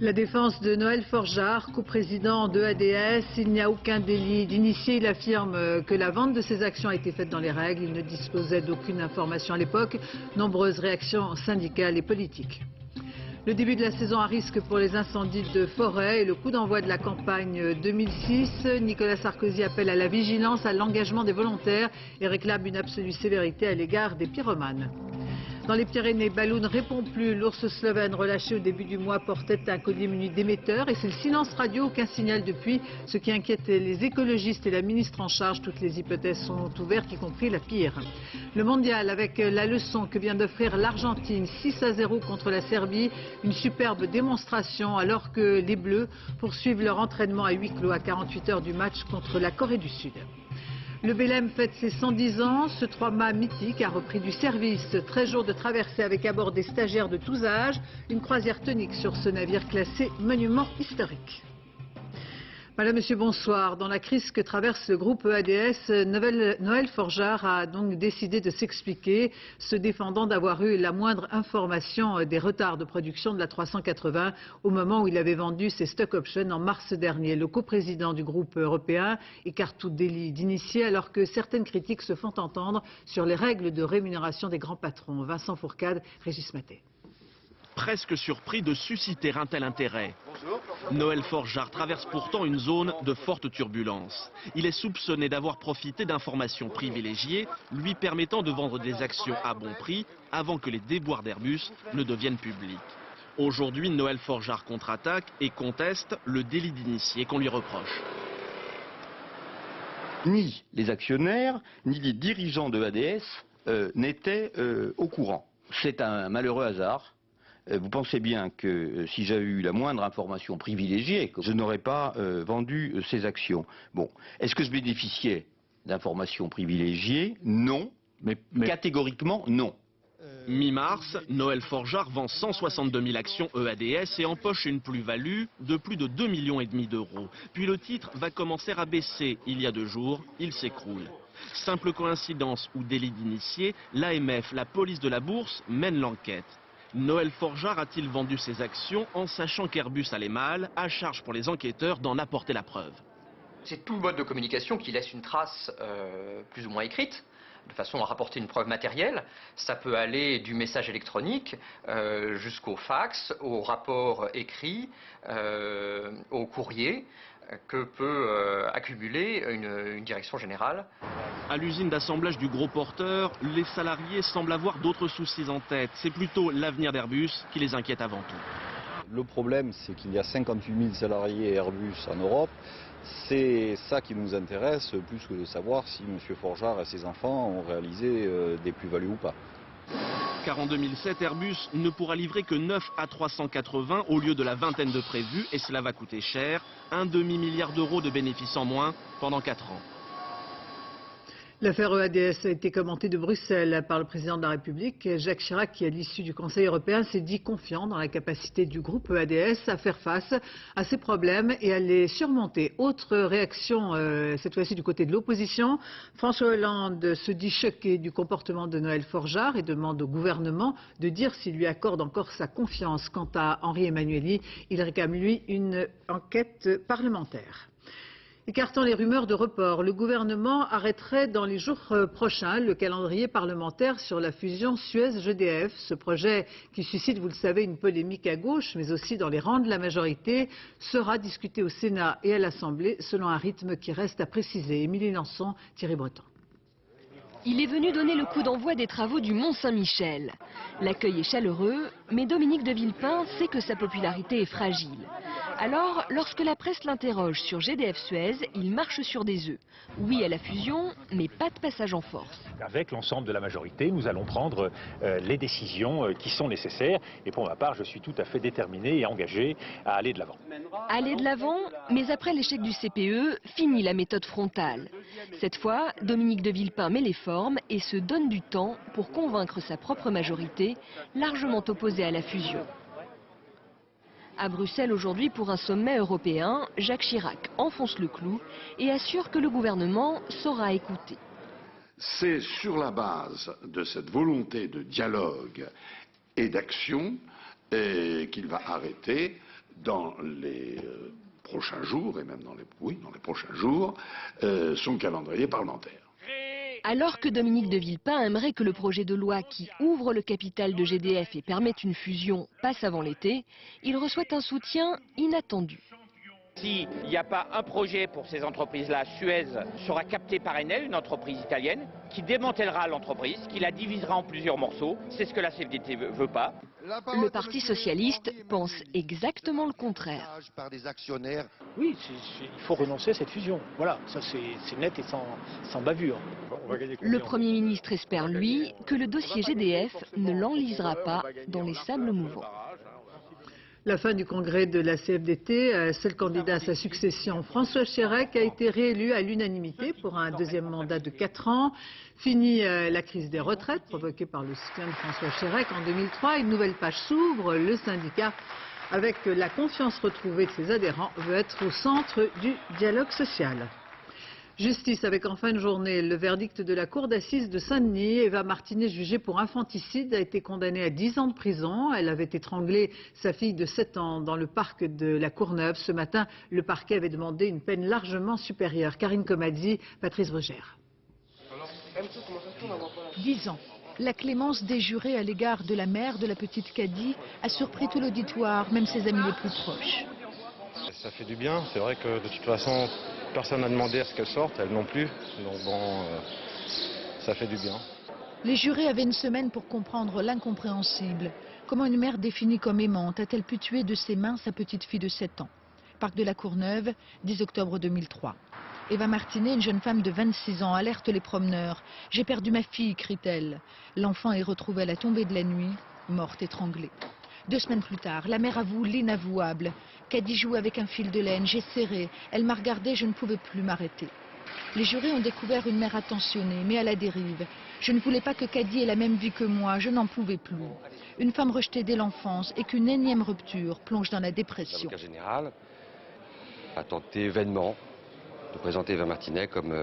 La défense de Noël Forgeard, coprésident de ADS, il n'y a aucun délit d'initié. Il affirme que la vente de ses actions a été faite dans les règles. Il ne disposait d'aucune information à l'époque. Nombreuses réactions syndicales et politiques. Le début de la saison à risque pour les incendies de forêt et le coup d'envoi de la campagne 2006. Nicolas Sarkozy appelle à la vigilance, à l'engagement des volontaires et réclame une absolue sévérité à l'égard des pyromanes. Dans les Pyrénées, Balou ne répond plus. L'ours slovène relâché au début du mois portait un collier muni d'émetteurs et c'est le silence radio, aucun signal depuis, ce qui inquiète les écologistes et la ministre en charge. Toutes les hypothèses sont ouvertes, y compris la pire. Le mondial avec la leçon que vient d'offrir l'Argentine, 6-0 contre la Serbie. Une superbe démonstration alors que les Bleus poursuivent leur entraînement à huis clos à 48 heures du match contre la Corée du Sud. Le Belém fête ses 110 ans. Ce 3-mâts mythique a repris du service. 13 jours de traversée avec à bord des stagiaires de tous âges. Une croisière tonique sur ce navire classé monument historique. Madame, Monsieur, bonsoir. Dans la crise que traverse le groupe ADS, Noël Forgeard a donc décidé de s'expliquer, se défendant d'avoir eu la moindre information des retards de production de la 380 au moment où il avait vendu ses stock options en mars dernier. Le coprésident du groupe européen écarte tout délit d'initié alors que certaines critiques se font entendre sur les règles de rémunération des grands patrons. Vincent Fourcade, Régis Maté. Presque surpris de susciter un tel intérêt. Noël Forgeard traverse pourtant une zone de forte turbulence. Il est soupçonné d'avoir profité d'informations privilégiées lui permettant de vendre des actions à bon prix avant que les déboires d'Airbus ne deviennent publics. Aujourd'hui, Noël Forgeard contre-attaque et conteste le délit d'initié qu'on lui reproche. Ni les actionnaires, ni les dirigeants de ADS n'étaient au courant. C'est un malheureux hasard. Vous pensez bien que si j'avais eu la moindre information privilégiée, je n'aurais pas vendu ces actions. Bon, est-ce que je bénéficiais d'informations privilégiées? Non, mais catégoriquement non. Mi-mars, Noël Forgeard vend 162 000 actions EADS et empoche une plus-value de plus de 2,5 millions d'euros. Puis le titre va commencer à baisser. Il y a 2 jours, il s'écroule. Simple coïncidence ou délit d'initié, l'AMF, la police de la bourse, mène l'enquête. Noël Forgeard a-t-il vendu ses actions en sachant qu'Airbus allait mal, à charge pour les enquêteurs d'en apporter la preuve? C'est tout mode de communication qui laisse une trace plus ou moins écrite, de façon à rapporter une preuve matérielle. Ça peut aller du message électronique jusqu'au fax, au rapport écrit, au courrier que peut accumuler une direction générale. À l'usine d'assemblage du gros porteur, les salariés semblent avoir d'autres soucis en tête. C'est plutôt l'avenir d'Airbus qui les inquiète avant tout. Le problème, c'est qu'il y a 58 000 salariés Airbus en Europe. C'est ça qui nous intéresse, plus que de savoir si M. Forgeard et ses enfants ont réalisé des plus-values ou pas. Car en 2007, Airbus ne pourra livrer que 9 A380 au lieu de la vingtaine de prévus, et cela va coûter cher, un demi-milliard d'euros de bénéfices en moins pendant 4 ans. L'affaire EADS a été commentée de Bruxelles par le président de la République. Jacques Chirac, qui à l'issue du Conseil européen s'est dit confiant dans la capacité du groupe EADS à faire face à ces problèmes et à les surmonter. Autre réaction, cette fois-ci du côté de l'opposition. François Hollande se dit choqué du comportement de Noël Forgeard et demande au gouvernement de dire s'il lui accorde encore sa confiance. Quant à Henri Emmanuelli, il réclame lui une enquête parlementaire. Écartant les rumeurs de report, le gouvernement arrêterait dans les jours prochains le calendrier parlementaire sur la fusion Suez-GDF. Ce projet qui suscite, vous le savez, une polémique à gauche, mais aussi dans les rangs de la majorité, sera discuté au Sénat et à l'Assemblée selon un rythme qui reste à préciser. Émilie Lançon, Thierry Breton. Il est venu donner le coup d'envoi des travaux du Mont-Saint-Michel. L'accueil est chaleureux, mais Dominique de Villepin sait que sa popularité est fragile. Alors, lorsque la presse l'interroge sur GDF Suez, il marche sur des œufs. Oui à la fusion, mais pas de passage en force. Avec l'ensemble de la majorité, nous allons prendre les décisions qui sont nécessaires. Et pour ma part, je suis tout à fait déterminé et engagé à aller de l'avant. Aller de l'avant, mais après l'échec du CPE, fini la méthode frontale. Cette fois, Dominique de Villepin met les formes et se donne du temps pour convaincre sa propre majorité, largement opposée à la fusion. À Bruxelles aujourd'hui pour un sommet européen, Jacques Chirac enfonce le clou et assure que le gouvernement saura écouter. C'est sur la base de cette volonté de dialogue et d'action qu'il va arrêter dans les prochains jours, et même dans les prochains jours, son calendrier parlementaire. Alors que Dominique de Villepin aimerait que le projet de loi qui ouvre le capital de GDF et permet une fusion passe avant l'été, il reçoit un soutien inattendu. S'il n'y a pas un projet pour ces entreprises-là, Suez sera capté par Enel, une entreprise italienne, qui démantèlera l'entreprise, qui la divisera en plusieurs morceaux. C'est ce que la CFDT ne veut pas. Le Parti socialiste pense exactement le contraire. Oui, il faut renoncer à cette fusion. Voilà, ça c'est net et sans bavure. Le Premier ministre espère, lui, que le dossier GDF ne l'enlisera pas dans les sables mouvants. La fin du congrès de la CFDT, seul candidat à sa succession, François Chérèque, a été réélu à l'unanimité pour un deuxième mandat de 4 ans. Fini la crise des retraites provoquée par le soutien de François Chérèque en 2003. Une nouvelle page s'ouvre. Le syndicat, avec la confiance retrouvée de ses adhérents, veut être au centre du dialogue social. Justice avec en fin de journée le verdict de la cour d'assises de Saint-Denis. Eva Martinet, jugée pour infanticide, a été condamnée à 10 ans de prison. Elle avait étranglé sa fille de 7 ans dans le parc de la Courneuve. Ce matin, le parquet avait demandé une peine largement supérieure. Karine Comazzi, Patrice Brugère. 10 ans. La clémence des jurés à l'égard de la mère de la petite Caddy a surpris tout l'auditoire, même ses amis les plus proches. Ça fait du bien. C'est vrai que de toute façon, personne n'a demandé à ce qu'elle sorte, elle non plus. Donc bon, ça fait du bien. Les jurés avaient une semaine pour comprendre l'incompréhensible. Comment une mère définie comme aimante a-t-elle pu tuer de ses mains sa petite fille de 7 ans? Parc de la Courneuve, 10 octobre 2003. Eva Martinet, une jeune femme de 26 ans, alerte les promeneurs. « J'ai perdu ma fille », crie-t-elle. L'enfant est retrouvé à la tombée de la nuit, morte étranglée. 2 semaines plus tard, la mère avoue l'inavouable. Caddy joue avec un fil de laine, j'ai serré. Elle m'a regardé, je ne pouvais plus m'arrêter. Les jurés ont découvert une mère attentionnée, mais à la dérive. Je ne voulais pas que Caddy ait la même vie que moi, je n'en pouvais plus. Une femme rejetée dès l'enfance et qu'une énième rupture plonge dans la dépression. L'avocat général a tenté vainement de présenter Eva Martinet comme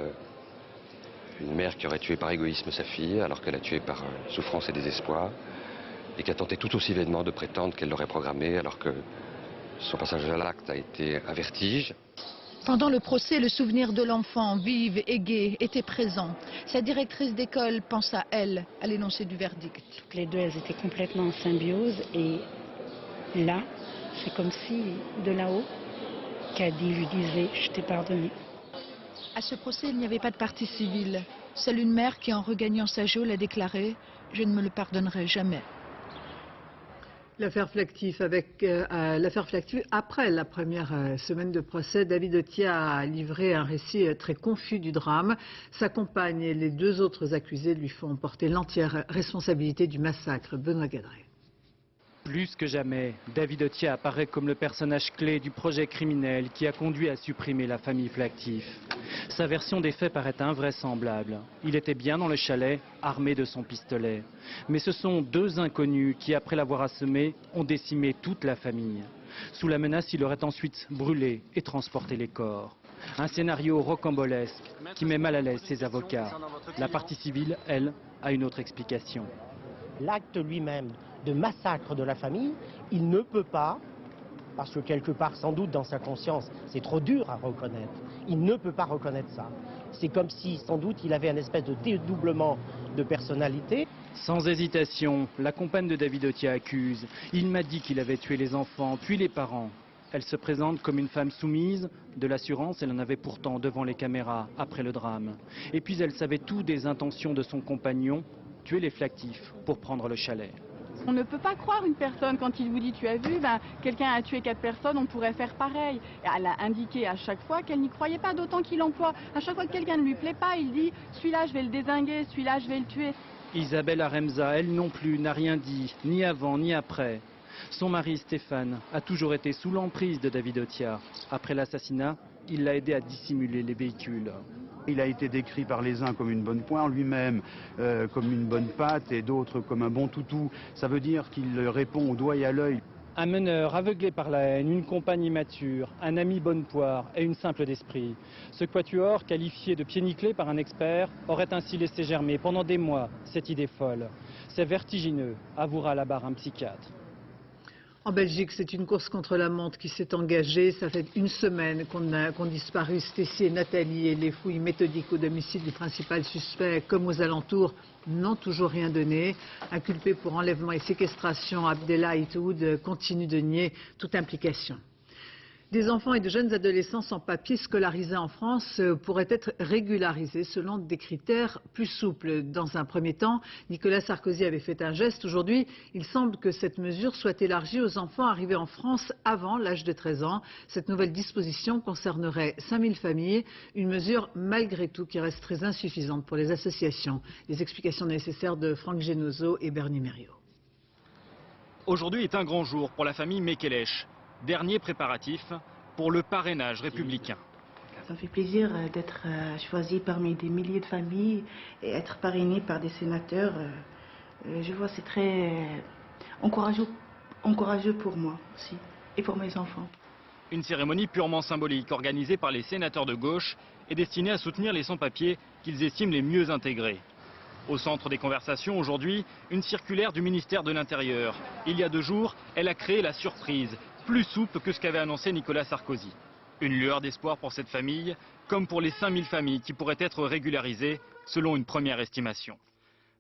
une mère qui aurait tué par égoïsme sa fille, alors qu'elle a tué par souffrance et désespoir, et qui a tenté tout aussi vainement de prétendre qu'elle l'aurait programmée, alors que son passage à l'acte a été un vertige. Pendant le procès, le souvenir de l'enfant, vive et gai, était présent. Sa directrice d'école pense à elle, à l'énoncé du verdict. Toutes les deux, elles étaient complètement en symbiose. Et là, c'est comme si, de là-haut, Caddy lui disait « je t'ai pardonné ». À ce procès, il n'y avait pas de partie civile. Seule une mère qui, en regagnant sa geôle, a déclaré « je ne me le pardonnerai jamais ». L'affaire Flactif, après la première semaine de procès, David Othia a livré un récit très confus du drame. Sa compagne et les 2 autres accusés lui font porter l'entière responsabilité du massacre. Benoît Gadret. Plus que jamais, David Othia apparaît comme le personnage clé du projet criminel qui a conduit à supprimer la famille Flactif. Sa version des faits paraît invraisemblable. Il était bien dans le chalet, armé de son pistolet. Mais ce sont 2 inconnus qui, après l'avoir assommé, ont décimé toute la famille. Sous la menace, il aurait ensuite brûlé et transporté les corps. Un scénario rocambolesque qui met mal à l'aise ses avocats. La partie civile, elle, a une autre explication. L'acte lui-même de massacre de la famille, il ne peut pas, parce que quelque part, sans doute dans sa conscience, c'est trop dur à reconnaître, il ne peut pas reconnaître ça. C'est comme si, sans doute, il avait un espèce de dédoublement de personnalité. Sans hésitation, la compagne de David Othia accuse. Il m'a dit qu'il avait tué les enfants, puis les parents. Elle se présente comme une femme soumise. De l'assurance, elle en avait pourtant devant les caméras, après le drame. Et puis elle savait tout des intentions de son compagnon, tuer les Flactifs pour prendre le chalet. On ne peut pas croire une personne quand il vous dit tu as vu, quelqu'un a tué 4 personnes, on pourrait faire pareil. Et elle a indiqué à chaque fois qu'elle n'y croyait pas, d'autant qu'il emploie. À chaque fois que quelqu'un ne lui plaît pas, il dit celui-là je vais le dézinguer, celui-là je vais le tuer. Isabelle Aremza, elle non plus, n'a rien dit, ni avant ni après. Son mari Stéphane a toujours été sous l'emprise de David Othia. Après l'assassinat, il l'a aidé à dissimuler les véhicules. Il a été décrit par les uns comme une bonne poire, lui-même comme une bonne patte et d'autres comme un bon toutou. Ça veut dire qu'il répond au doigt et à l'œil. Un meneur aveuglé par la haine, une compagne immature, un ami bonne poire et une simple d'esprit. Ce quatuor, qualifié de pied nickelé par un expert, aurait ainsi laissé germer pendant des mois cette idée folle. C'est vertigineux, avouera à la barre un psychiatre. En Belgique, c'est une course contre la montre qui s'est engagée. Ça fait une semaine qu'ont disparu Stécie et Nathalie et les fouilles méthodiques au domicile du principal suspect comme aux alentours n'ont toujours rien donné. Inculpé pour enlèvement et séquestration, Abdellah Itoud continue de nier toute implication. Des enfants et de jeunes adolescents sans papier scolarisés en France pourraient être régularisés selon des critères plus souples. Dans un premier temps, Nicolas Sarkozy avait fait un geste. Aujourd'hui, il semble que cette mesure soit élargie aux enfants arrivés en France avant l'âge de 13 ans. Cette nouvelle disposition concernerait 5000 familles, une mesure malgré tout qui reste très insuffisante pour les associations. Les explications nécessaires de Franck Genozo et Bernie Mériot. Aujourd'hui est un grand jour pour la famille Mekelech. Dernier préparatif pour le parrainage républicain. Ça me fait plaisir d'être choisi parmi des milliers de familles et être parrainé par des sénateurs. Je vois c'est très encourageant pour moi aussi et pour mes enfants. Une cérémonie purement symbolique organisée par les sénateurs de gauche et destinée à soutenir les sans-papiers qu'ils estiment les mieux intégrés. Au centre des conversations aujourd'hui, une circulaire du ministère de l'Intérieur. Il y a 2 jours, elle a créé la surprise, plus souple que ce qu'avait annoncé Nicolas Sarkozy. Une lueur d'espoir pour cette famille, comme pour les 5000 familles qui pourraient être régularisées selon une première estimation.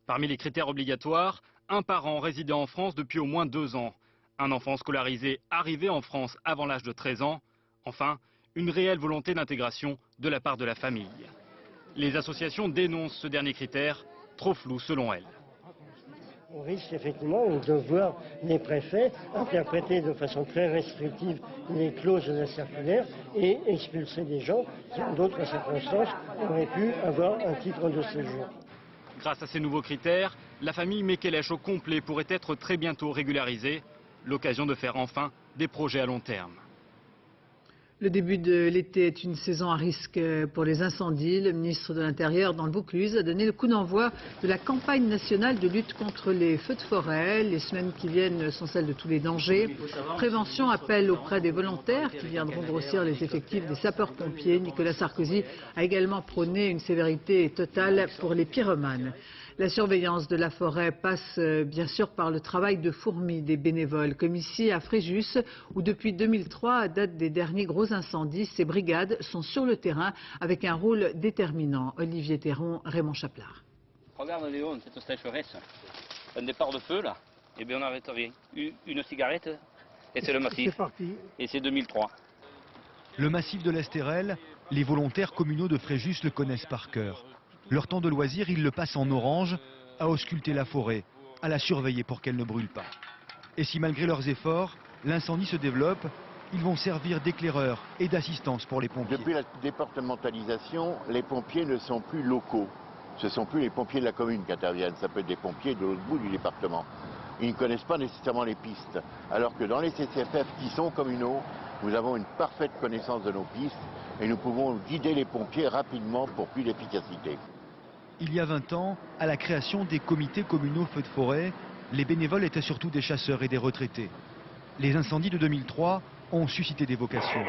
Parmi les critères obligatoires, un parent résidant en France depuis au moins 2 ans, un enfant scolarisé arrivé en France avant l'âge de 13 ans, enfin, une réelle volonté d'intégration de la part de la famille. Les associations dénoncent ce dernier critère, trop flou selon elles. On risque effectivement de voir les préfets interpréter de façon très restrictive les clauses de la circulaire et expulser des gens qui, en d'autres circonstances, auraient pu avoir un titre de séjour. Grâce à ces nouveaux critères, la famille Mekelech au complet pourrait être très bientôt régularisée. L'occasion de faire enfin des projets à long terme. Le début de l'été est une saison à risque pour les incendies. Le ministre de l'Intérieur, dans le Vaucluse, a donné le coup d'envoi de la campagne nationale de lutte contre les feux de forêt. Les semaines qui viennent sont celles de tous les dangers. Prévention, appel auprès des volontaires qui viendront grossir les effectifs des sapeurs-pompiers. Nicolas Sarkozy a également prôné une sévérité totale pour les pyromanes. La surveillance de la forêt passe bien sûr par le travail de fourmi des bénévoles, comme ici à Fréjus, où depuis 2003, à date des derniers gros incendies, ces brigades sont sur le terrain avec un rôle déterminant. Olivier Théron, Raymond Chaplard. Regarde Léon, cette sécheresse, un départ de feu là, et bien on n'arrête rien. Une cigarette, et c'est le massif, et c'est 2003. Le massif de l'Estérel, les volontaires communaux de Fréjus le connaissent par cœur. Leur temps de loisir, ils le passent en orange, à ausculter la forêt, à la surveiller pour qu'elle ne brûle pas. Et si malgré leurs efforts, l'incendie se développe, ils vont servir d'éclaireurs et d'assistance pour les pompiers. Depuis la départementalisation, les pompiers ne sont plus locaux. Ce ne sont plus les pompiers de la commune qui interviennent, ça peut être des pompiers de l'autre bout du département. Ils ne connaissent pas nécessairement les pistes. Alors que dans les CCFF qui sont communaux, nous avons une parfaite connaissance de nos pistes et nous pouvons guider les pompiers rapidement pour plus d'efficacité. Il y a 20 ans, à la création des comités communaux feux de forêt, les bénévoles étaient surtout des chasseurs et des retraités. Les incendies de 2003 ont suscité des vocations.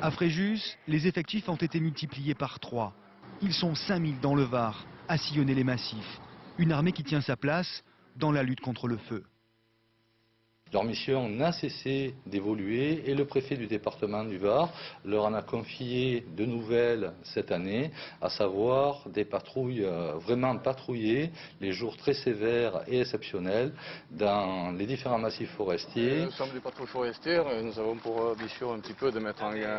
À Fréjus, les effectifs ont été multipliés par 3. Ils sont 5000 dans le Var, à sillonner les massifs. Une armée qui tient sa place dans la lutte contre le feu. Leur mission n'a cessé d'évoluer et le préfet du département du Var leur en a confié de nouvelles cette année, à savoir des patrouilles vraiment patrouillées, les jours très sévères et exceptionnels dans les différents massifs forestiers. Nous sommes des patrouilles forestières et nous avons pour mission un petit peu de mettre en lien.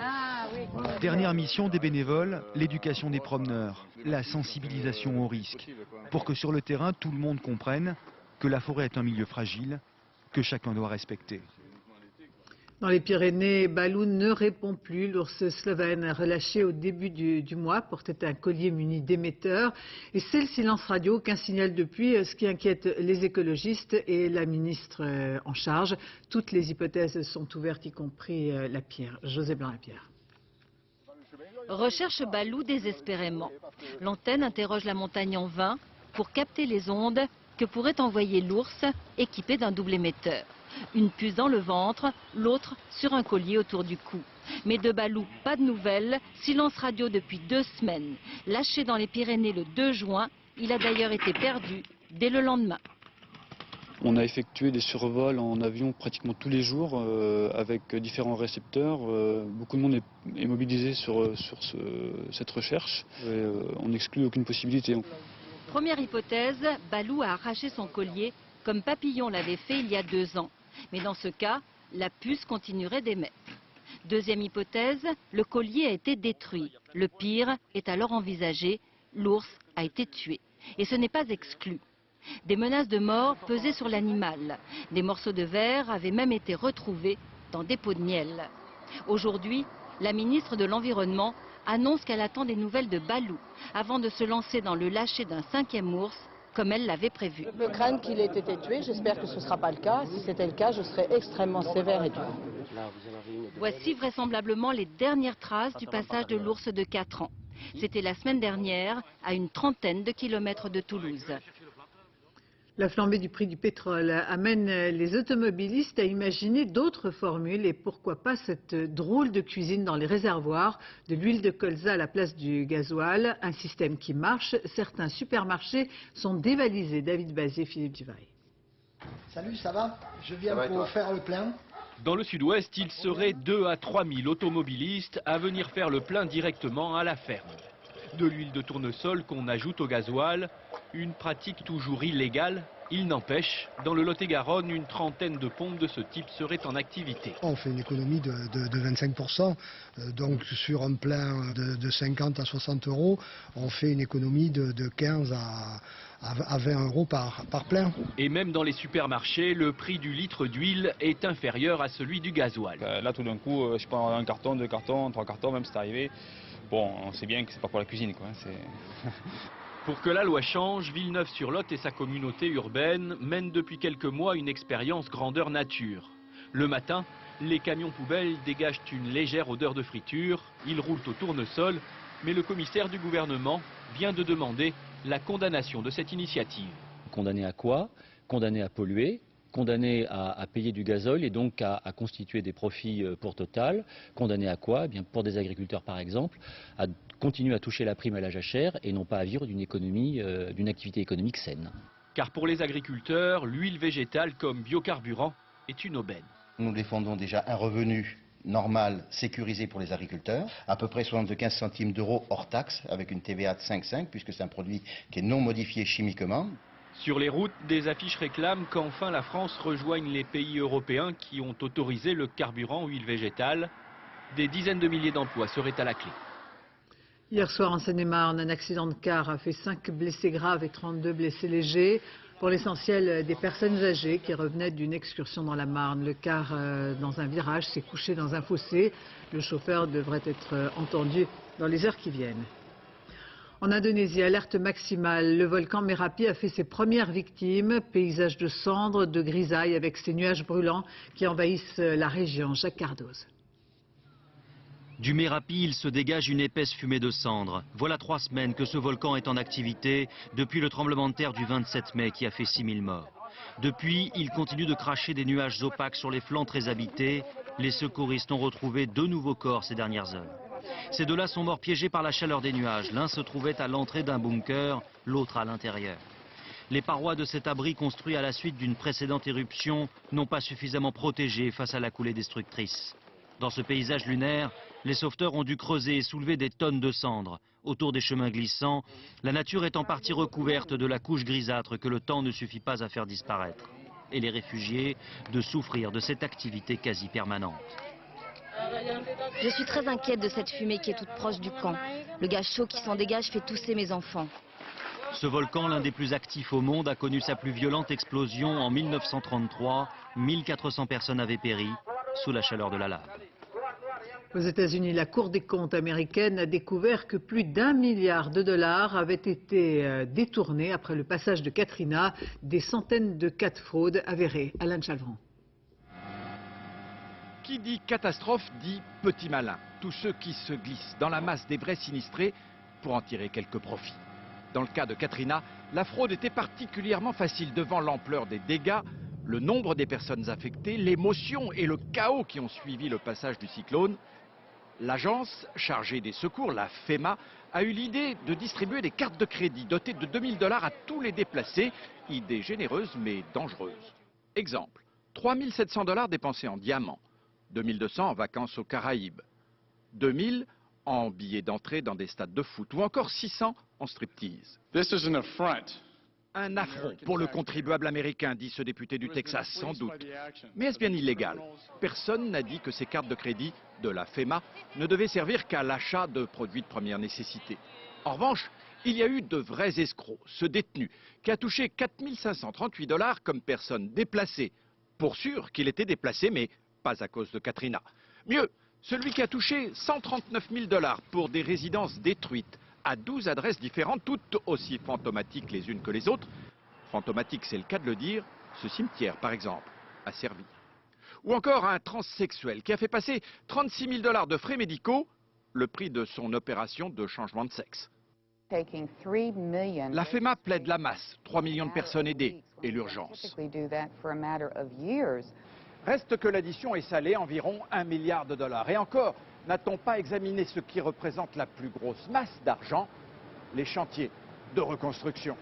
Dernière mission des bénévoles, l'éducation des promeneurs, la sensibilisation au risque, pour que sur le terrain tout le monde comprenne que la forêt est un milieu fragile, que chacun doit respecter. Dans les Pyrénées, Balou ne répond plus. L'ours slovène relâché au début du mois portait un collier muni d'émetteurs. Et c'est le silence radio qu'un signal depuis, ce qui inquiète les écologistes et la ministre en charge. Toutes les hypothèses sont ouvertes, y compris la pire. José Blanc-Lapierre. Recherche Balou désespérément. L'antenne interroge la montagne en vain pour capter les ondes que pourrait envoyer l'ours équipé d'un double émetteur. Une puce dans le ventre, l'autre sur un collier autour du cou. Mais de Balou, pas de nouvelles, silence radio depuis 2 semaines. Lâché dans les Pyrénées le 2 juin, il a d'ailleurs été perdu dès le lendemain. On a effectué des survols en avion pratiquement tous les jours avec différents récepteurs. Beaucoup de monde est mobilisé sur cette recherche et on n'exclut aucune possibilité. Première hypothèse, Balou a arraché son collier comme Papillon l'avait fait il y a 2 ans. Mais dans ce cas, la puce continuerait d'émettre. Deuxième hypothèse, le collier a été détruit. Le pire est alors envisagé, l'ours a été tué. Et ce n'est pas exclu. Des menaces de mort pesaient sur l'animal. Des morceaux de verre avaient même été retrouvés dans des pots de miel. Aujourd'hui, la ministre de l'Environnement annonce qu'elle attend des nouvelles de Balou avant de se lancer dans le lâcher d'un 5e ours, comme elle l'avait prévu. Je peux craindre qu'il ait été tué, j'espère que ce ne sera pas le cas. Si c'était le cas, je serais extrêmement sévère et dure. Voici vraisemblablement les dernières traces du passage de l'ours de 4 ans. C'était la semaine dernière, à une trentaine de kilomètres de Toulouse. La flambée du prix du pétrole amène les automobilistes à imaginer d'autres formules et pourquoi pas cette drôle de cuisine dans les réservoirs, de l'huile de colza à la place du gasoil, un système qui marche. Certains supermarchés sont dévalisés. David Bazier, Philippe Duvail. Salut, ça va? Je viens pour faire le plein. Dans le sud-ouest, il serait 2 à 3 000 automobilistes à venir faire le plein directement à la ferme. De l'huile de tournesol qu'on ajoute au gasoil, une pratique toujours illégale. Il n'empêche, dans le Lot-et-Garonne, une trentaine de pompes de ce type seraient en activité. On fait une économie de 25%, donc sur un plein de 50 à 60 euros, on fait une économie de 15 à 20 euros par plein. Et même dans les supermarchés, le prix du litre d'huile est inférieur à celui du gasoil. Là, tout d'un coup, je prends 1 carton, 2 cartons, 3 cartons, même c'est arrivé. Bon, on sait bien que c'est pas pour la cuisine, quoi. Pour que la loi change, Villeneuve-sur-Lot et sa communauté urbaine mènent depuis quelques mois une expérience grandeur nature. Le matin, les camions poubelles dégagent une légère odeur de friture, ils roulent au tournesol, mais le commissaire du gouvernement vient de demander la condamnation de cette initiative. Condamné à quoi? Condamné à polluer, condamné à payer du gazole et donc à constituer des profits pour Total. Condamné à quoi? Eh bien, pour des agriculteurs par exemple, à continuer à toucher la prime à la jachère et non pas à vivre d'une activité économique saine. Car pour les agriculteurs, l'huile végétale comme biocarburant est une aubaine. Nous défendons déjà un revenu normal, sécurisé pour les agriculteurs, à peu près 75 centimes d'euros hors taxe, avec une TVA de 5,5, puisque c'est un produit qui est non modifié chimiquement. Sur les routes, des affiches réclament qu'enfin la France rejoigne les pays européens qui ont autorisé le carburant huile végétale. Des dizaines de milliers d'emplois seraient à la clé. Hier soir en Seine-et-Marne, un accident de car a fait 5 blessés graves et 32 blessés légers. Pour l'essentiel, des personnes âgées qui revenaient d'une excursion dans la Marne. Le car, dans un virage, s'est couché dans un fossé. Le chauffeur devrait être entendu dans les heures qui viennent. En Indonésie, alerte maximale. Le volcan Merapi a fait ses premières victimes. Paysage de cendres, de grisailles avec ces nuages brûlants qui envahissent la région. Jacques Cardoz. Du Merapi, il se dégage une épaisse fumée de cendres. Voilà 3 semaines que ce volcan est en activité depuis le tremblement de terre du 27 mai qui a fait 6000 morts. Depuis, il continue de cracher des nuages opaques sur les flancs très habités. Les secouristes ont retrouvé 2 nouveaux corps ces dernières heures. Ces 2-là sont morts piégés par la chaleur des nuages. L'un se trouvait à l'entrée d'un bunker, l'autre à l'intérieur. Les parois de cet abri construit à la suite d'une précédente éruption n'ont pas suffisamment protégé face à la coulée destructrice. Dans ce paysage lunaire, les sauveteurs ont dû creuser et soulever des tonnes de cendres. Autour des chemins glissants, la nature est en partie recouverte de la couche grisâtre que le temps ne suffit pas à faire disparaître. Et les réfugiés de souffrir de cette activité quasi permanente. Je suis très inquiète de cette fumée qui est toute proche du camp. Le gaz chaud qui s'en dégage fait tousser mes enfants. Ce volcan, l'un des plus actifs au monde, a connu sa plus violente explosion en 1933. 1400 personnes avaient péri sous la chaleur de la lave. Aux États-Unis, la Cour des comptes américaine a découvert que plus d'1 milliard de dollars avaient été détournés après le passage de Katrina. Des centaines de cas de fraude avérés. Alain Chalvron. Qui dit catastrophe dit petit malin. Tous ceux qui se glissent dans la masse des vrais sinistrés pour en tirer quelques profits. Dans le cas de Katrina, la fraude était particulièrement facile devant l'ampleur des dégâts, le nombre des personnes affectées, l'émotion et le chaos qui ont suivi le passage du cyclone. L'agence chargée des secours, la FEMA, a eu l'idée de distribuer des cartes de crédit dotées de 2 000 $ à tous les déplacés. Idée généreuse mais dangereuse. Exemple, 3 700 $ dépensés en diamants, 2 200 en vacances aux Caraïbes, 2 000 en billets d'entrée dans des stades de foot ou encore 600 en striptease. Un affront pour le contribuable américain, dit ce député du Texas, sans doute. Mais est-ce bien illégal? Personne n'a dit que ces cartes de crédit de la FEMA ne devaient servir qu'à l'achat de produits de première nécessité. En revanche, il y a eu de vrais escrocs. Ce détenu qui a touché 4 538 $ comme personne déplacée. Pour sûr qu'il était déplacé, mais pas à cause de Katrina. Mieux, celui qui a touché 139 000 $ pour des résidences détruites à 12 adresses différentes, toutes aussi fantomatiques les unes que les autres. Fantomatique, c'est le cas de le dire, ce cimetière, par exemple, a servi. Ou encore un transsexuel qui a fait passer 36 000 $ de frais médicaux, le prix de son opération de changement de sexe. La FEMA plaide la masse, 3 millions de personnes aidées et l'urgence. Reste que l'addition est salée, environ 1 milliard de $. Et encore, n'a-t-on pas examiné ce qui représente la plus grosse masse d'argent? Les chantiers de reconstruction.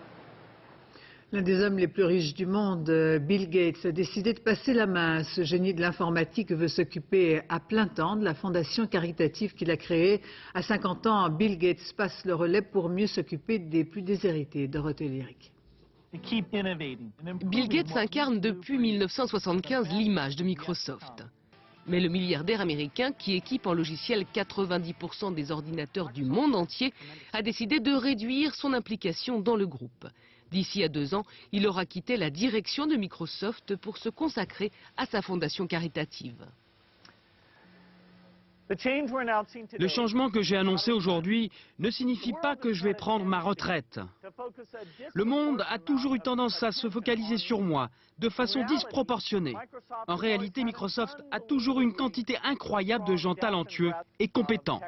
L'un des hommes les plus riches du monde, Bill Gates, a décidé de passer la main. Ce génie de l'informatique veut s'occuper à plein temps de la fondation caritative qu'il a créée. À 50 ans, Bill Gates passe le relais pour mieux s'occuper des plus déshérités. Dorothée Lyric. Bill Gates incarne depuis 1975 l'image de Microsoft. Mais le milliardaire américain, qui équipe en logiciel 90% des ordinateurs du monde entier, a décidé de réduire son implication dans le groupe. D'ici à 2 ans, il aura quitté la direction de Microsoft pour se consacrer à sa fondation caritative. Le changement que j'ai annoncé aujourd'hui ne signifie pas que je vais prendre ma retraite. Le monde a toujours eu tendance à se focaliser sur moi, de façon disproportionnée. En réalité, Microsoft a toujours eu une quantité incroyable de gens talentueux et compétents.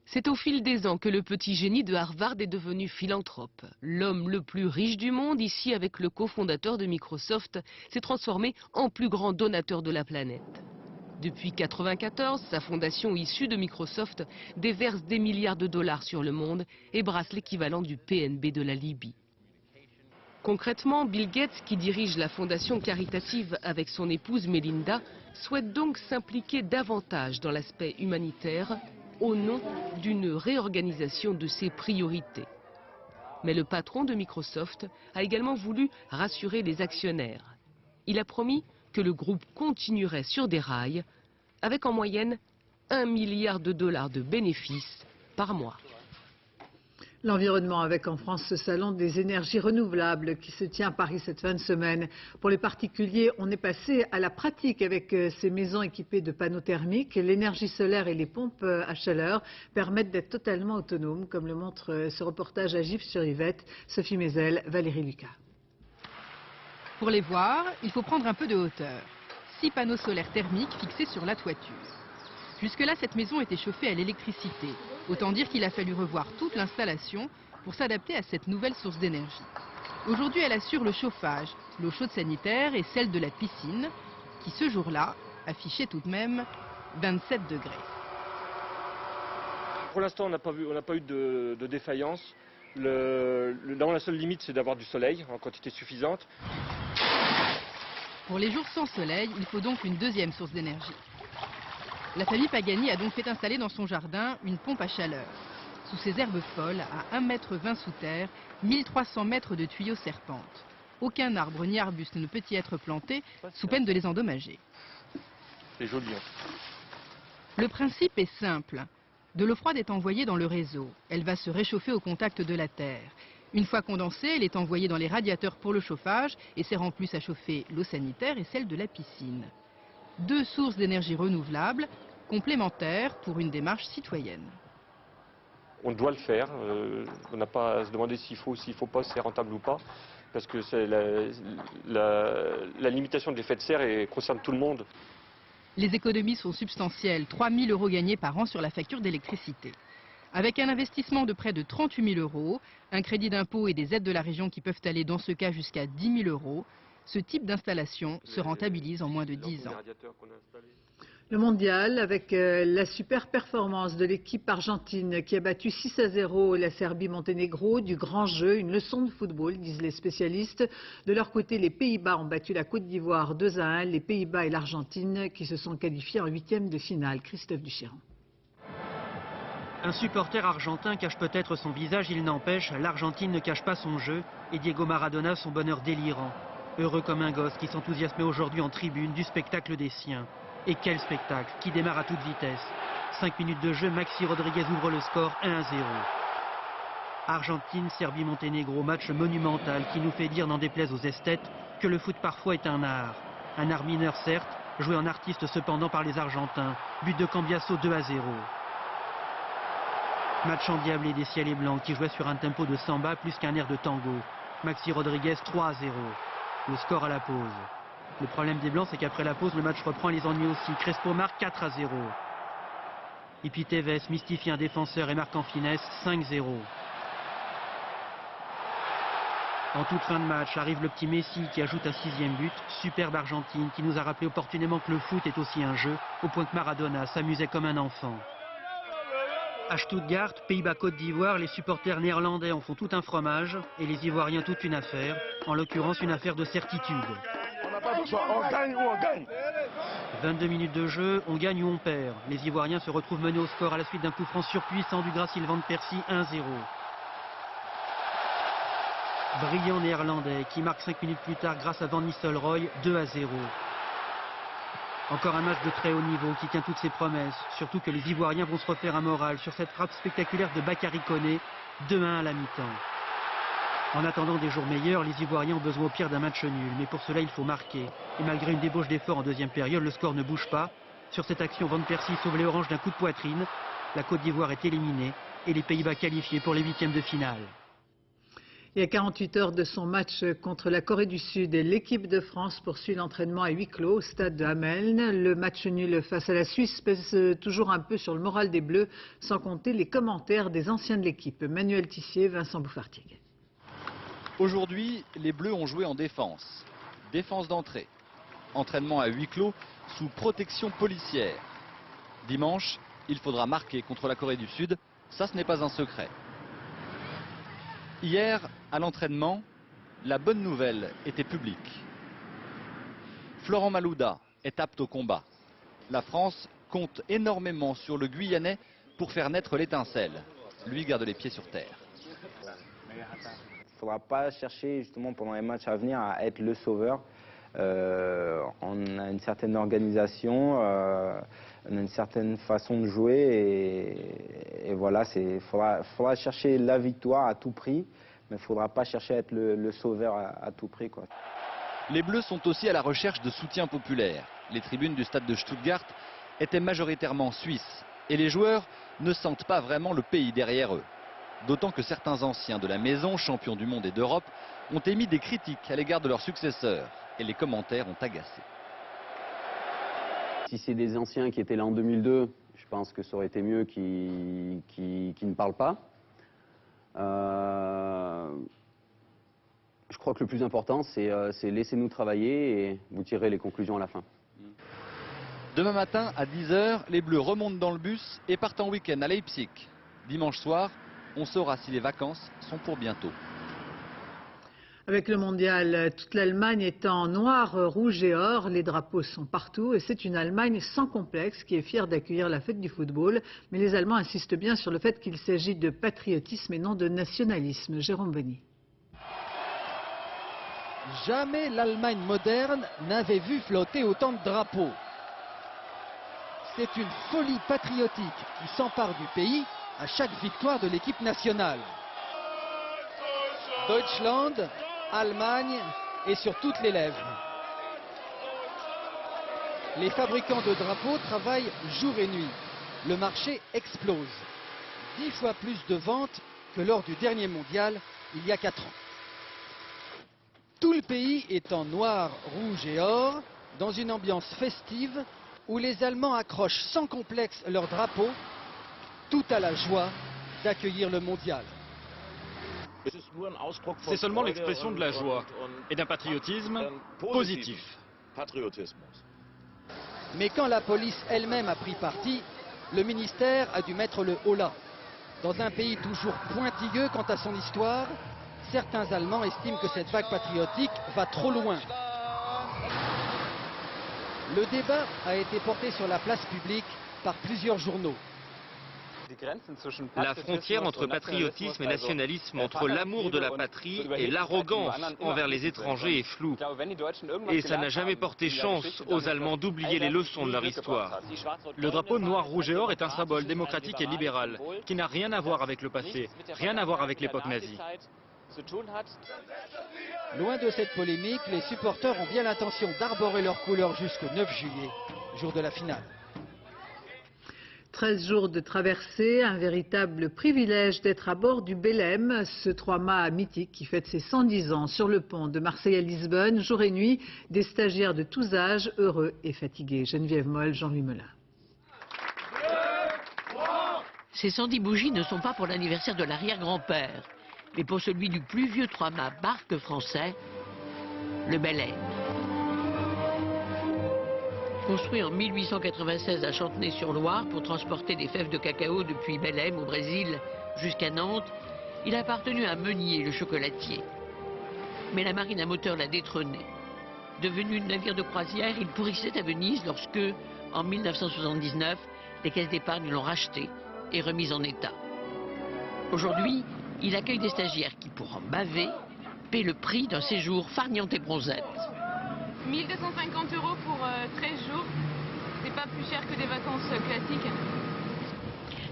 C'est au fil des ans que le petit génie de Harvard est devenu philanthrope. L'homme le plus riche du monde, ici avec le cofondateur de Microsoft, s'est transformé en plus grand donateur de la planète. Depuis 1994, sa fondation issue de Microsoft déverse des milliards de $ sur le monde et brasse l'équivalent du PNB de la Libye. Concrètement, Bill Gates, qui dirige la fondation caritative avec son épouse Melinda, souhaite donc s'impliquer davantage dans l'aspect humanitaire au nom d'une réorganisation de ses priorités. Mais le patron de Microsoft a également voulu rassurer les actionnaires. Il a promis que le groupe continuerait sur des rails avec en moyenne 1 milliard de $ de bénéfices par mois. L'environnement avec en France ce salon des énergies renouvelables qui se tient à Paris cette fin de semaine. Pour les particuliers, on est passé à la pratique avec ces maisons équipées de panneaux thermiques. L'énergie solaire et les pompes à chaleur permettent d'être totalement autonomes, comme le montre ce reportage à Gif-sur-Yvette. Sophie Mézel, Valérie Lucas. Pour les voir, il faut prendre un peu de hauteur. 6 panneaux solaires thermiques fixés sur la toiture. Jusque-là, cette maison était chauffée à l'électricité. Autant dire qu'il a fallu revoir toute l'installation pour s'adapter à cette nouvelle source d'énergie. Aujourd'hui, elle assure le chauffage, l'eau chaude sanitaire et celle de la piscine, qui ce jour-là affichait tout de même 27 degrés. Pour l'instant, on n'a pas eu de défaillance. La seule limite, c'est d'avoir du soleil en quantité suffisante. Pour les jours sans soleil, il faut donc une deuxième source d'énergie. La famille Pagani a donc fait installer dans son jardin une pompe à chaleur. Sous ces herbes folles, à 1,20 m sous terre, 1300 mètres de tuyaux serpentent. Aucun arbre ni arbuste ne peut y être planté, sous peine de les endommager. C'est joli. Le principe est simple. De l'eau froide est envoyée dans le réseau. Elle va se réchauffer au contact de la terre. Une fois condensée, elle est envoyée dans les radiateurs pour le chauffage et sert en plus à chauffer l'eau sanitaire et celle de la piscine. 2 sources d'énergie renouvelable, complémentaires pour une démarche citoyenne. On doit le faire. On n'a pas à se demander s'il faut ou s'il ne faut pas, si c'est rentable ou pas. Parce que la limitation de l'effet de serre concerne tout le monde. Les économies sont substantielles, 3 000 € gagnés par an sur la facture d'électricité. Avec un investissement de près de 38 000 €, un crédit d'impôt et des aides de la région qui peuvent aller dans ce cas jusqu'à 10 000 €, ce type d'installation se rentabilise en moins de 10 ans. Le mondial avec la super performance de l'équipe argentine qui a battu 6-0 la Serbie-Monténégro, du grand jeu, une leçon de football, disent les spécialistes. De leur côté, les Pays-Bas ont battu la Côte d'Ivoire 2-1, les Pays-Bas et l'Argentine qui se sont qualifiés en 8e de finale. Christophe Duchéran. Un supporter argentin cache peut-être son visage, il n'empêche, l'Argentine ne cache pas son jeu et Diego Maradona son bonheur délirant. Heureux comme un gosse qui s'enthousiasmait aujourd'hui en tribune du spectacle des siens. Et quel spectacle qui démarre à toute vitesse. 5 minutes de jeu, Maxi Rodriguez ouvre le score 1-0. Argentine, Serbie, Monténégro, match monumental qui nous fait dire, n'en déplaise aux esthètes, que le foot parfois est un art. Un art mineur certes, joué en artiste cependant par les Argentins. But de Cambiasso 2-0. Match endiablé des ciels et blancs qui jouait sur un tempo de samba plus qu'un air de tango. Maxi Rodriguez 3-0. Le score à la pause. Le problème des Blancs, c'est qu'après la pause, le match reprend les ennuis aussi. Crespo marque 4-0. Et puis Tevez mystifie un défenseur et marque en finesse 5-0. En toute fin de match, arrive le petit Messi qui ajoute un 6e but. Superbe Argentine qui nous a rappelé opportunément que le foot est aussi un jeu, au point que Maradona s'amusait comme un enfant. À Stuttgart, Pays-Bas-Côte d'Ivoire, les supporters néerlandais en font tout un fromage et les Ivoiriens toute une affaire, en l'occurrence une affaire de certitude. On gagne ou on gagne. 22 minutes de jeu, on gagne ou on perd. Les Ivoiriens se retrouvent menés au score à la suite d'un coup franc surpuissant du Gracil Van Persie 1-0. Brillant néerlandais qui marque 5 minutes plus tard grâce à Van Nistelrooy 2-0. Encore un match de très haut niveau qui tient toutes ses promesses, surtout que les Ivoiriens vont se refaire un moral sur cette frappe spectaculaire de Bakary Koné, 2-1 à la mi-temps. En attendant des jours meilleurs, les Ivoiriens ont besoin au pire d'un match nul, mais pour cela il faut marquer. Et malgré une débauche d'effort en deuxième période, le score ne bouge pas. Sur cette action, Van Persie sauve les Oranges d'un coup de poitrine. La Côte d'Ivoire est éliminée et les Pays-Bas qualifiés pour les 8e de finale. Il y a 48 heures de son match contre la Corée du Sud, l'équipe de France poursuit l'entraînement à huis clos au stade de Hameln. Le match nul face à la Suisse pèse toujours un peu sur le moral des Bleus, sans compter les commentaires des anciens de l'équipe. Manuel Tissier, Vincent Bouffartigue. Aujourd'hui, les Bleus ont joué en défense. Défense d'entrée. Entraînement à huis clos sous protection policière. Dimanche, il faudra marquer contre la Corée du Sud. Ça, ce n'est pas un secret. Hier, à l'entraînement, la bonne nouvelle était publique. Florent Malouda est apte au combat. La France compte énormément sur le Guyanais pour faire naître l'étincelle. Lui garde les pieds sur terre. Il ne faudra pas chercher justement pendant les matchs à venir à être le sauveur. On a une certaine organisation, on a une certaine façon de jouer et voilà, il faudra chercher la victoire à tout prix, mais il ne faudra pas chercher à être le sauveur à tout prix, quoi. Les Bleus sont aussi à la recherche de soutien populaire. Les tribunes du stade de Stuttgart étaient majoritairement suisses et les joueurs ne sentent pas vraiment le pays derrière eux. D'autant que certains anciens de la maison, champions du monde et d'Europe, ont émis des critiques à l'égard de leurs successeurs. Et les commentaires ont agacé. Si c'est des anciens qui étaient là en 2002, je pense que ça aurait été mieux qu'ils ne parlent pas. Je crois que le plus important, c'est laissez-nous travailler et vous tirerez les conclusions à la fin. Demain matin, à 10 h, les Bleus remontent dans le bus et partent en week-end à Leipzig. Dimanche soir, on saura si les vacances sont pour bientôt. Avec le mondial, toute l'Allemagne est en noir, rouge et or. Les drapeaux sont partout et c'est une Allemagne sans complexe qui est fière d'accueillir la fête du football. Mais les Allemands insistent bien sur le fait qu'il s'agit de patriotisme et non de nationalisme. Jérôme Bonny. Jamais l'Allemagne moderne n'avait vu flotter autant de drapeaux. C'est une folie patriotique qui s'empare du pays à chaque victoire de l'équipe nationale. Deutschland, Allemagne et sur toutes les lèvres. Les fabricants de drapeaux travaillent jour et nuit. Le marché explose. 10 fois plus de ventes que lors du dernier mondial, il y a 4 ans. Tout le pays est en noir, rouge et or, dans une ambiance festive où les Allemands accrochent sans complexe leurs drapeaux, tout à la joie d'accueillir le mondial. C'est seulement l'expression de la joie et d'un patriotisme positif. Mais quand la police elle-même a pris parti, le ministère a dû mettre le holà. Dans un pays toujours pointilleux quant à son histoire, certains Allemands estiment que cette vague patriotique va trop loin. Le débat a été porté sur la place publique par plusieurs journaux. La frontière entre patriotisme et nationalisme, entre l'amour de la patrie et l'arrogance envers les étrangers est floue. Et ça n'a jamais porté chance aux Allemands d'oublier les leçons de leur histoire. Le drapeau noir, rouge et or est un symbole démocratique et libéral, qui n'a rien à voir avec le passé, rien à voir avec l'époque nazie. Loin de cette polémique, les supporters ont bien l'intention d'arborer leurs couleurs jusqu'au 9 juillet, jour de la finale. 13 jours de traversée, un véritable privilège d'être à bord du Belém, ce 3-mâts mythique qui fête ses 110 ans sur le pont de Marseille à Lisbonne, jour et nuit, des stagiaires de tous âges, heureux et fatigués. Geneviève Moll, Jean-Louis Melin. Ces 110 bougies ne sont pas pour l'anniversaire de l'arrière-grand-père, mais pour celui du plus vieux 3-mâts barque français, le Belém. Construit en 1896 à Chantenay-sur-Loire pour transporter des fèves de cacao depuis Belém au Brésil jusqu'à Nantes, il a appartenu à Meunier, le chocolatier. Mais la marine à moteur l'a détrôné. Devenu navire de croisière, il pourrissait à Venise lorsque, en 1979, les caisses d'épargne l'ont racheté et remis en état. Aujourd'hui, il accueille des stagiaires qui, pour en baver, paient le prix d'un séjour farniente et bronzette. 1 250 € pour 13 jours, c'est pas plus cher que des vacances classiques.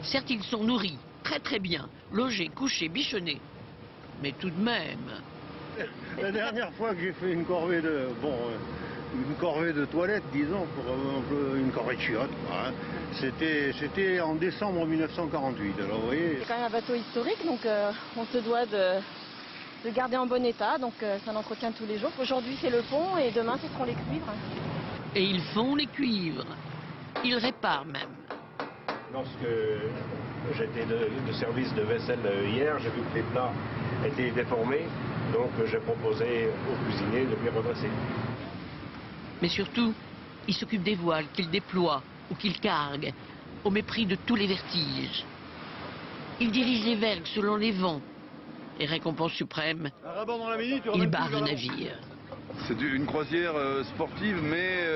Certes, ils sont nourris, très bien, logés, couchés, bichonnés. Mais tout de même... La dernière fois que j'ai fait une corvée de... une corvée de toilettes, disons, pour une corvée de chiottes, hein, c'était en décembre 1948. Alors, vous voyez... C'est quand même un bateau historique, donc on se doit de garder en bon état, donc c'est un entretien tous les jours. Aujourd'hui c'est le pont et demain ce seront les cuivres. Et ils font les cuivres. Ils réparent même. Lorsque j'étais de service de vaisselle hier, j'ai vu que les plats étaient déformés, donc j'ai proposé aux cuisiniers de les redresser. Mais surtout, ils s'occupent des voiles qu'ils déploient ou qu'ils carguent, au mépris de tous les vertiges. Ils dirigent les vergues selon les vents. Et récompense suprême, il barre le navire. C'est une croisière sportive, mais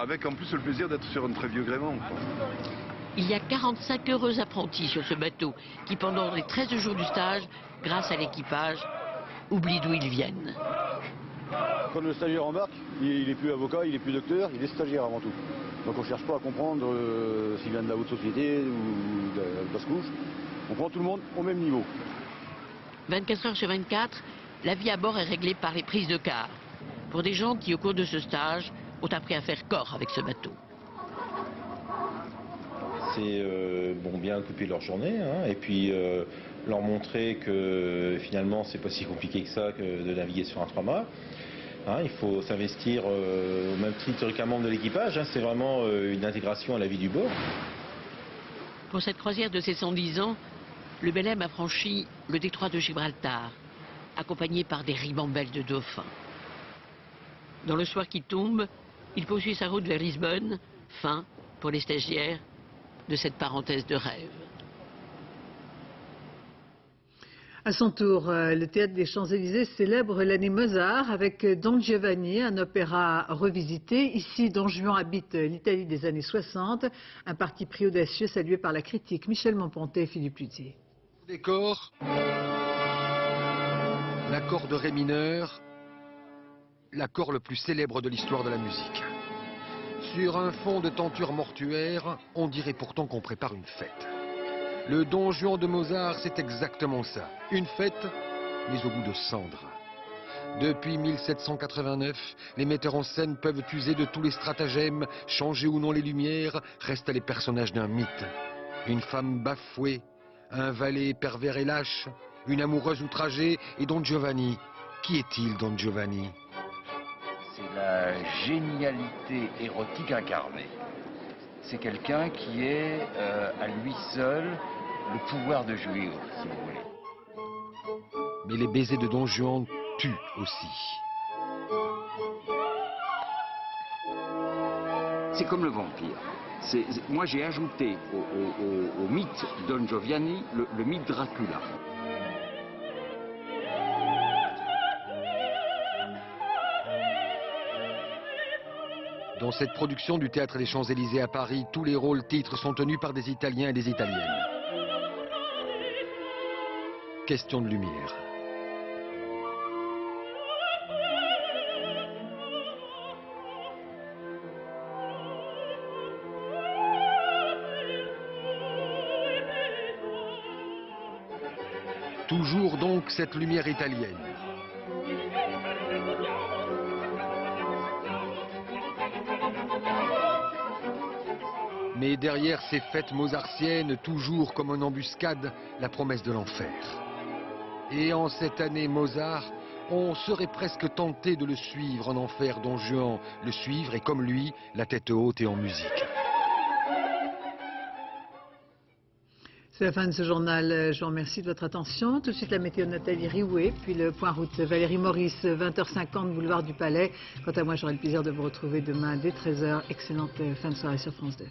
avec en plus le plaisir d'être sur un très vieux gréement. Il y a 45 heureux apprentis sur ce bateau qui, pendant les 13 jours du stage, grâce à l'équipage, oublient d'où ils viennent. Quand le stagiaire embarque, il n'est plus avocat, il n'est plus docteur, il est stagiaire avant tout. Donc on ne cherche pas à comprendre s'il vient de la haute société ou de la basse couche. On prend tout le monde au même niveau. 24 heures sur 24, la vie à bord est réglée par les prises de quart, pour des gens qui, au cours de ce stage, ont appris à faire corps avec ce bateau. C'est bien occuper leur journée, hein, et puis leur montrer que finalement c'est pas si compliqué que ça que de naviguer sur un 3-mâts. Hein, il faut s'investir au même titre qu'un membre de l'équipage, hein, c'est vraiment une intégration à la vie du bord. Pour cette croisière de ses 110 ans, le Belém a franchi le détroit de Gibraltar, accompagné par des ribambelles de dauphins. Dans le soir qui tombe, il poursuit sa route vers Lisbonne, fin, pour les stagiaires, de cette parenthèse de rêve. À son tour, le Théâtre des Champs-Élysées célèbre l'année Mozart avec Don Giovanni, un opéra revisité. Ici, Don Juan habite l'Italie des années 60, un parti pris audacieux salué par la critique. Michel Monpontet et Philippe Ludier. Décor, l'accord de Ré mineur, l'accord le plus célèbre de l'histoire de la musique. Sur un fond de tenture mortuaire, on dirait pourtant qu'on prépare une fête. Le Don Juan de Mozart, c'est exactement ça. Une fête, mais au goût de cendre. Depuis 1789, les metteurs en scène peuvent user de tous les stratagèmes, changer ou non les lumières, restent les personnages d'un mythe. Une femme bafouée, un valet pervers et lâche, une amoureuse outragée et Don Giovanni. Qui est-il, Don Giovanni? C'est la génialité érotique incarnée. C'est quelqu'un qui est à lui seul le pouvoir de jouir, si vous voulez. Mais les baisers de Don Juan tuent aussi. C'est comme le vampire. Moi j'ai ajouté au mythe Don Giovanni le mythe Dracula. Dans cette production du Théâtre des Champs-Élysées à Paris, tous les rôles titres sont tenus par des Italiens et des Italiennes. Question de lumière. Toujours donc cette lumière italienne. Mais derrière ces fêtes mozartiennes, toujours comme une embuscade, la promesse de l'enfer. Et en cette année Mozart, on serait presque tenté de le suivre en enfer, Don Juan, le suivre et comme lui, la tête haute et en musique. C'est la fin de ce journal. Je vous remercie de votre attention. Tout de suite la météo de Nathalie Riouet, puis le point route Valérie Maurice, 20h50, boulevard du Palais. Quant à moi, j'aurai le plaisir de vous retrouver demain dès 13h. Excellente fin de soirée sur France 2.